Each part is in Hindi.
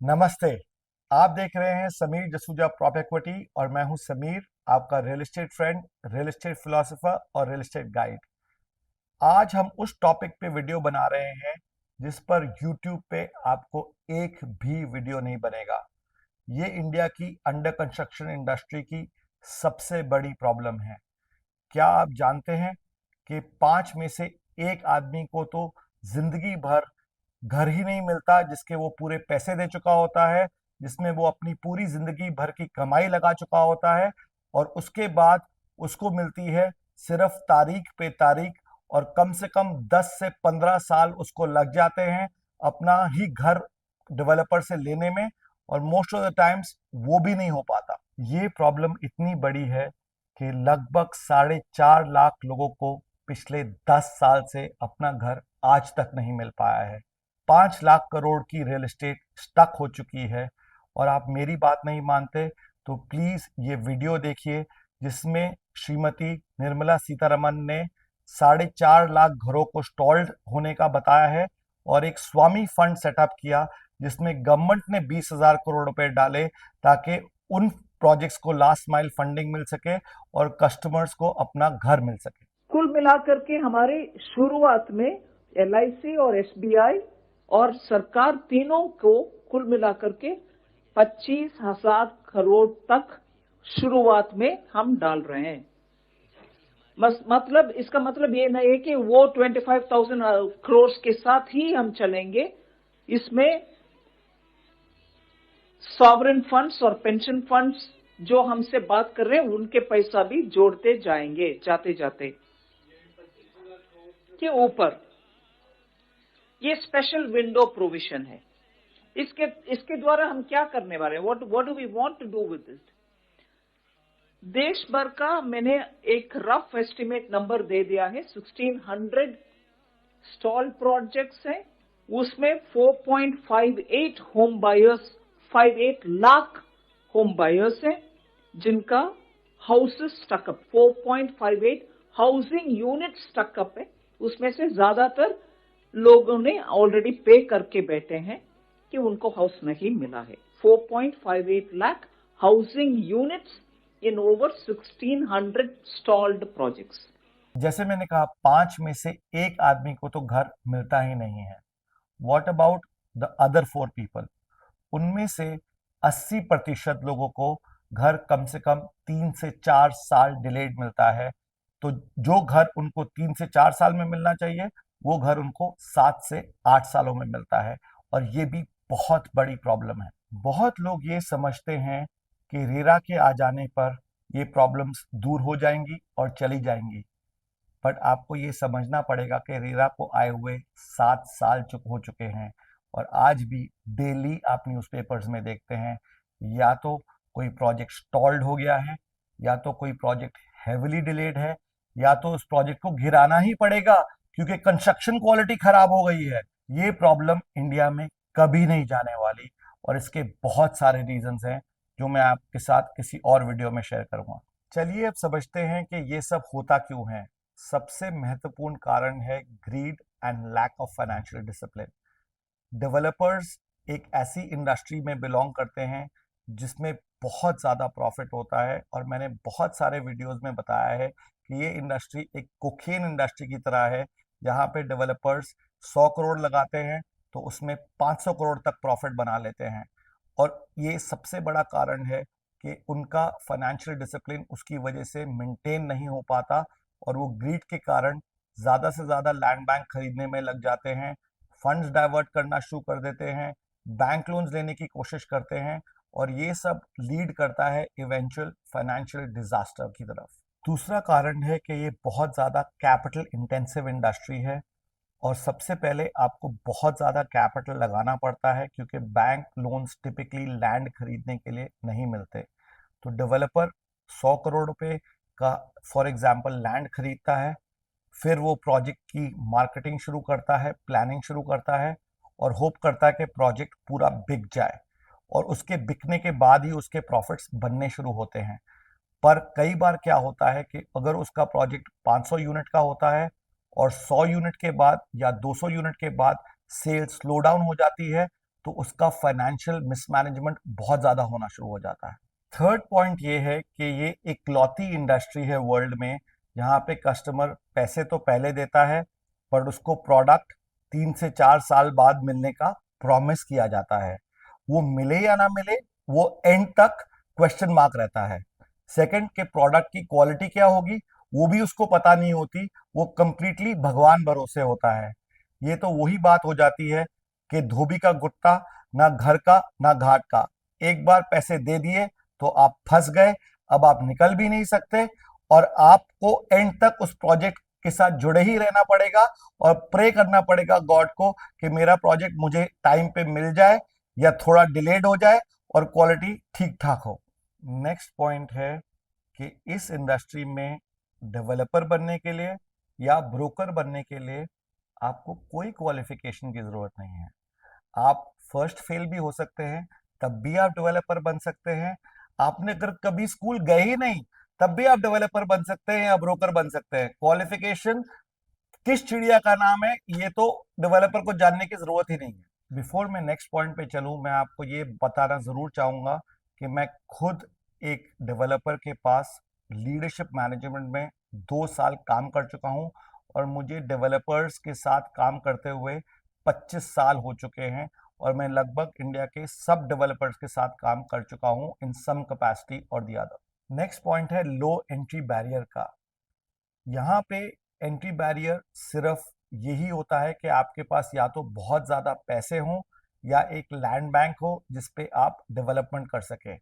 नमस्ते। आप देख रहे हैं समीर जसूजा प्रॉपर्टी और मैं हूं समीर, आपका real estate friend, real estate philosopher और रियल एस्टेट गाइड। आज हम उस टॉपिक पे वीडियो बना रहे हैं जिस पर यूट्यूब पे आपको एक भी वीडियो नहीं बनेगा। ये इंडिया की अंडर कंस्ट्रक्शन इंडस्ट्री की सबसे बड़ी प्रॉब्लम है। क्या आप जानते हैं कि 5 में से एक आदमी को तो जिंदगी भर घर ही नहीं मिलता जिसके वो पूरे पैसे दे चुका होता है, जिसमें वो अपनी पूरी जिंदगी भर की कमाई लगा चुका होता है, और उसके बाद उसको मिलती है सिर्फ तारीख पे तारीख, और कम से कम 10 से 15 साल उसको लग जाते हैं अपना ही घर डेवलपर से लेने में, और मोस्ट ऑफ द टाइम्स वो भी नहीं हो पाता। ये प्रॉब्लम इतनी बड़ी है कि लगभग 4.5 लाख लोगों को पिछले 10 साल से अपना घर आज तक नहीं मिल पाया है। 5 लाख करोड़ की रियल एस्टेट स्टक हो चुकी है। और आप मेरी बात नहीं मानते तो प्लीज ये वीडियो देखिए, जिसमें श्रीमती निर्मला सीतारमन ने 4.5 लाख घरों को स्टॉल्ड होने का बताया है, और एक स्वामी फंड सेटअप किया जिसमें गवर्नमेंट ने 20,000 करोड़ रुपए डाले ताकि उन प्रोजेक्ट्स को लास्ट माइल फंडिंग मिल सके और कस्टमर्स को अपना घर मिल सके। कुल मिलाकर के हमारी शुरुआत में एलआईसी और एसबीआई और सरकार तीनों को कुल मिलाकर के 25,000 करोड़ तक शुरुआत में हम डाल रहे हैं। मतलब इसका मतलब ये नहीं है कि वो 25,000 करोड़ के साथ ही हम चलेंगे। इसमें सॉवरेन फंड्स और पेंशन फंड्स जो हमसे बात कर रहे हैं उनके पैसा भी जोड़ते जाएंगे जाते जाते के ऊपर। ये स्पेशल विंडो प्रोविजन है। इसके द्वारा हम क्या करने वाले हैं? What do we want to do with it? देश भर का मैंने एक रफ एस्टिमेट नंबर दे दिया है। 1600 स्टॉल प्रोजेक्ट्स हैं, उसमें 4.58 home buyers 58 lakh home buyers हैं जिनका houses stuck up 4.58 housing unit stuck up है। उसमें से ज्यादातर लोगों ने ऑलरेडी पे करके बैठे हैं कि उनको हाउस नहीं मिला है। 4.58 lakh housing units in over 1600 stalled projects. जैसे मैंने कहा, 5 में से एक आदमी को तो घर मिलता ही नहीं है। What about the other 4 people? उनमें से 80% लोगों को घर कम से कम 3 से 4 साल डिलेड मिलता है। तो जो घर उनको 3 से 4 साल में मिलना चाहिए, वो घर उनको 7 से 8 सालों में मिलता है। और ये भी बहुत बड़ी प्रॉब्लम है। बहुत लोग ये समझते हैं कि रेरा के आ जाने पर ये प्रॉब्लम्स दूर हो जाएंगी और चली जाएंगी, बट आपको ये समझना पड़ेगा कि रेरा को आए हुए 7 साल हो चुके हैं, और आज भी डेली आप न्यूज़पेपर्स में देखते हैं या तो कोई प्रोजेक्ट स्टॉल्ड हो गया है, या तो कोई प्रोजेक्ट हेविली डिलेड है, या तो उस प्रोजेक्ट को गिराना ही पड़ेगा क्योंकि कंस्ट्रक्शन क्वालिटी खराब हो गई है। ये प्रॉब्लम इंडिया में कभी नहीं जाने वाली, और इसके बहुत सारे रीजंस हैं जो मैं आपके साथ किसी और वीडियो में शेयर करूंगा। चलिए अब समझते हैं कि ये सब होता क्यों है। सबसे महत्वपूर्ण कारण है greed and lack of financial discipline. Developers एक ऐसी इंडस्ट्री में बिलोंग करते हैं जिसमें बहुत ज़्यादा प्रॉफिट होता है, और मैंने बहुत सारे वीडियोस में बताया है कि ये इंडस्ट्री एक कोकेन इंडस्ट्री की तरह है, जहाँ पे डेवलपर्स 100 करोड़ लगाते हैं तो उसमें 500 करोड़ तक प्रॉफिट बना लेते हैं। और ये सबसे बड़ा कारण है कि उनका फाइनेंशियल डिसिप्लिन उसकी वजह से मेंटेन नहीं हो पाता, और वो ग्रीड के कारण ज़्यादा से ज़्यादा लैंड बैंक खरीदने में लग जाते हैं, फंड्स डाइवर्ट करना शुरू कर देते हैं, बैंक लोन्स लेने की कोशिश करते हैं, और ये सब लीड करता है इवेंचुअल फाइनेंशियल डिजास्टर की तरफ। दूसरा कारण है कि ये बहुत ज़्यादा कैपिटल इंटेंसिव इंडस्ट्री है, और सबसे पहले आपको बहुत ज़्यादा कैपिटल लगाना पड़ता है क्योंकि बैंक लोन्स टिपिकली लैंड खरीदने के लिए नहीं मिलते। तो डेवलपर 100 करोड़ रुपए का फॉर एग्जांपल लैंड खरीदता है, फिर वो प्रोजेक्ट की मार्केटिंग शुरू करता है, प्लानिंग शुरू करता है, और होप करता है कि प्रोजेक्ट पूरा बिक जाए, और उसके बिकने के बाद ही उसके प्रॉफिट्स बनने शुरू होते हैं। पर कई बार क्या होता है कि अगर उसका प्रोजेक्ट 500 यूनिट का होता है और 100 यूनिट के बाद या 200 यूनिट के बाद सेल स्लो डाउन हो जाती है, तो उसका फाइनेंशियल मिसमैनेजमेंट बहुत ज़्यादा होना शुरू हो जाता है। थर्ड पॉइंट ये है कि ये इकलौती इंडस्ट्री है वर्ल्ड में जहाँ पे कस्टमर पैसे तो पहले देता है पर उसको प्रोडक्ट 3 से 4 साल बाद मिलने का प्रॉमिस किया जाता है। वो मिले या ना मिले, वो एंड तक क्वेश्चन मार्क रहता है। सेकंड, के प्रोडक्ट की क्वालिटी क्या होगी वो भी उसको पता नहीं होती, वो कंप्लीटली भगवान भरोसे होता है। ये तो वही बात हो जाती है कि धोबी का गुट्टा, ना घर का ना घाट का। एक बार पैसे दे दिए तो आप फंस गए, अब आप निकल भी नहीं सकते और आपको एंड तक उस प्रोजेक्ट के साथ जुड़े ही रहना पड़ेगा और प्रे करना पड़ेगा गॉड को कि मेरा प्रोजेक्ट मुझे टाइम पे मिल जाए या थोड़ा डिलेड हो जाए और क्वालिटी ठीक ठाक हो। नेक्स्ट पॉइंट है कि इस इंडस्ट्री में डेवलपर बनने के लिए या ब्रोकर बनने के लिए आपको कोई क्वालिफिकेशन की जरूरत नहीं है। आप फर्स्ट फेल भी हो सकते हैं, तब भी आप डेवलपर बन सकते हैं। आपने अगर कभी स्कूल गए ही नहीं तब भी आप डेवलपर बन सकते हैं या ब्रोकर बन सकते हैं। क्वालिफिकेशन किस चिड़िया का नाम है ये तो डेवलपर को जानने की जरूरत ही नहीं है। बिफोर मैं नेक्स्ट पॉइंट पे चलूं, मैं आपको ये बताना जरूर चाहूंगा कि मैं खुद एक डेवलपर के पास लीडरशिप मैनेजमेंट में 2 साल काम कर चुका हूं और मुझे डेवलपर्स के साथ काम करते हुए 25 साल हो चुके हैं और मैं लगभग इंडिया के सब डेवलपर्स के साथ काम कर चुका हूं इन सम कैपेसिटी और दी अदर। नेक्स्ट पॉइंट है लो एंट्री बैरियर का। यहाँ पे एंट्री बैरियर सिर्फ यही होता है कि आपके पास या तो बहुत ज़्यादा पैसे हों या एक लैंड बैंक हो जिस पे आप डेवलपमेंट कर सके।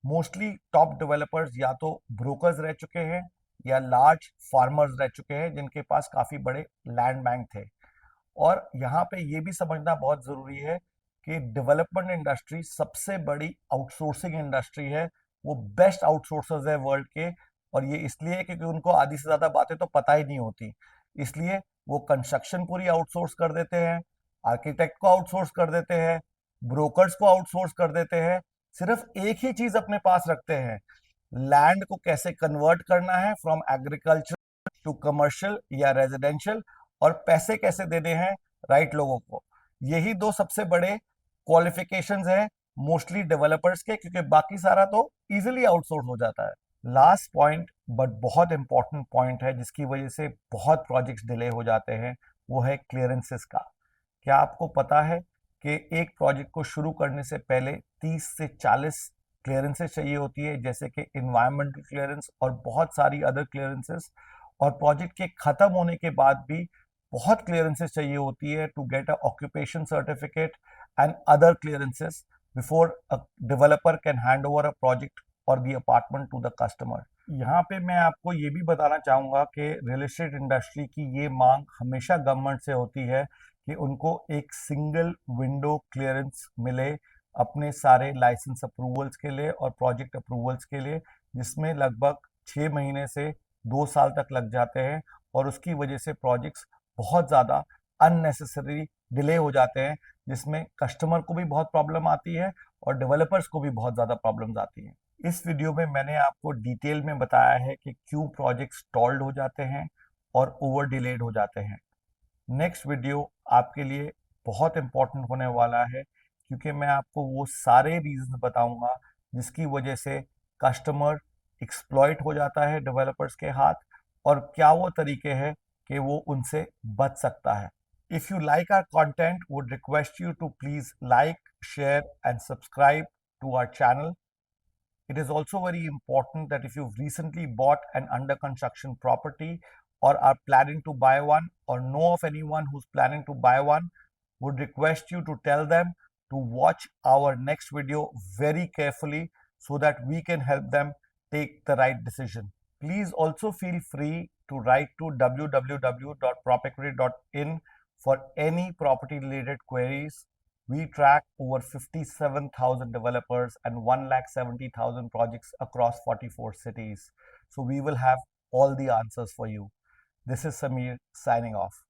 मोस्टली टॉप डेवलपर्स या तो ब्रोकर्स रह चुके हैं या लार्ज फार्मर्स रह चुके हैं जिनके पास काफ़ी बड़े लैंड बैंक थे। और यहाँ पे ये भी समझना बहुत ज़रूरी है कि डेवलपमेंट इंडस्ट्री सबसे बड़ी आउटसोर्सिंग इंडस्ट्री है। वो बेस्ट आउटसोर्सर्स है वर्ल्ड के और ये इसलिए क्योंकि उनको आधी से ज़्यादा बातें तो पता ही नहीं होती। इसलिए वो कंस्ट्रक्शन पूरी आउटसोर्स कर देते हैं, आर्किटेक्ट को आउटसोर्स कर देते हैं, ब्रोकर्स को आउटसोर्स कर देते हैं। सिर्फ एक ही चीज़ अपने पास रखते हैं, लैंड को कैसे कन्वर्ट करना है फ्रॉम एग्रीकल्चर टू कमर्शियल या रेजिडेंशियल और पैसे कैसे देने हैं राइट लोगों को। यही दो सबसे बड़े क्वालिफिकेशंस हैं मोस्टली डेवलपर्स के, क्योंकि बाकी सारा तो इजीली आउटसोर्स हो जाता है। लास्ट पॉइंट बट बहुत इंपॉर्टेंट पॉइंट है जिसकी वजह से बहुत प्रोजेक्ट्स डिले हो जाते हैं, वो है क्लियरेंसेस का। क्या आपको पता है कि एक प्रोजेक्ट को शुरू करने से पहले 30 से 40 क्लियरेंसेस चाहिए होती है, जैसे कि इन्वायरमेंटल क्लियरेंस और बहुत सारी अदर क्लियरेंसेस। और प्रोजेक्ट के खत्म होने के बाद भी बहुत क्लियरेंसेस चाहिए होती है to get a occupation certificate and other clearances before a developer can hand over a project और the apartment to the customer. यहाँ पे मैं आपको ये भी बताना चाहूँगा कि रियल एस्टेट इंडस्ट्री की ये मांग हमेशा गवर्नमेंट से होती है कि उनको एक सिंगल विंडो क्लियरेंस मिले अपने सारे लाइसेंस अप्रूवल्स के लिए और प्रोजेक्ट अप्रूवल्स के लिए, जिसमें लगभग 6 महीने से 2 साल तक लग जाते हैं और उसकी वजह से प्रोजेक्ट्स बहुत ज़्यादा अननेसेसरी डिले हो जाते हैं, जिसमें कस्टमर को भी बहुत प्रॉब्लम आती है और डेवलपर्स को भी बहुत ज़्यादा प्रॉब्लम्स आती हैं। इस वीडियो में मैंने आपको डिटेल में बताया है कि क्यों प्रोजेक्ट स्टॉल्ड हो जाते हैं और ओवर डिलेड हो जाते हैं। नेक्स्ट वीडियो आपके लिए बहुत इंपॉर्टेंट होने वाला है क्योंकि मैं आपको वो सारे रीजन बताऊंगा जिसकी वजह से कस्टमर एक्सप्लॉइट हो जाता है डेवलपर्स के हाथ और क्या वो तरीके हैं कि वो उनसे बच सकता है। If you like our content, would request you to please like, share and subscribe to our channel. It is also very important that if you've recently bought an under construction property or are planning to buy one or know of anyone who's planning to buy one, would request you to tell them to watch our next video very carefully so that we can help them take the right decision. Please also feel free to write to www.propequity.in for any property related queries. We track over 57,000 developers and 170,000 projects across 44 cities. So we will have all the answers for you. This is Samir signing off.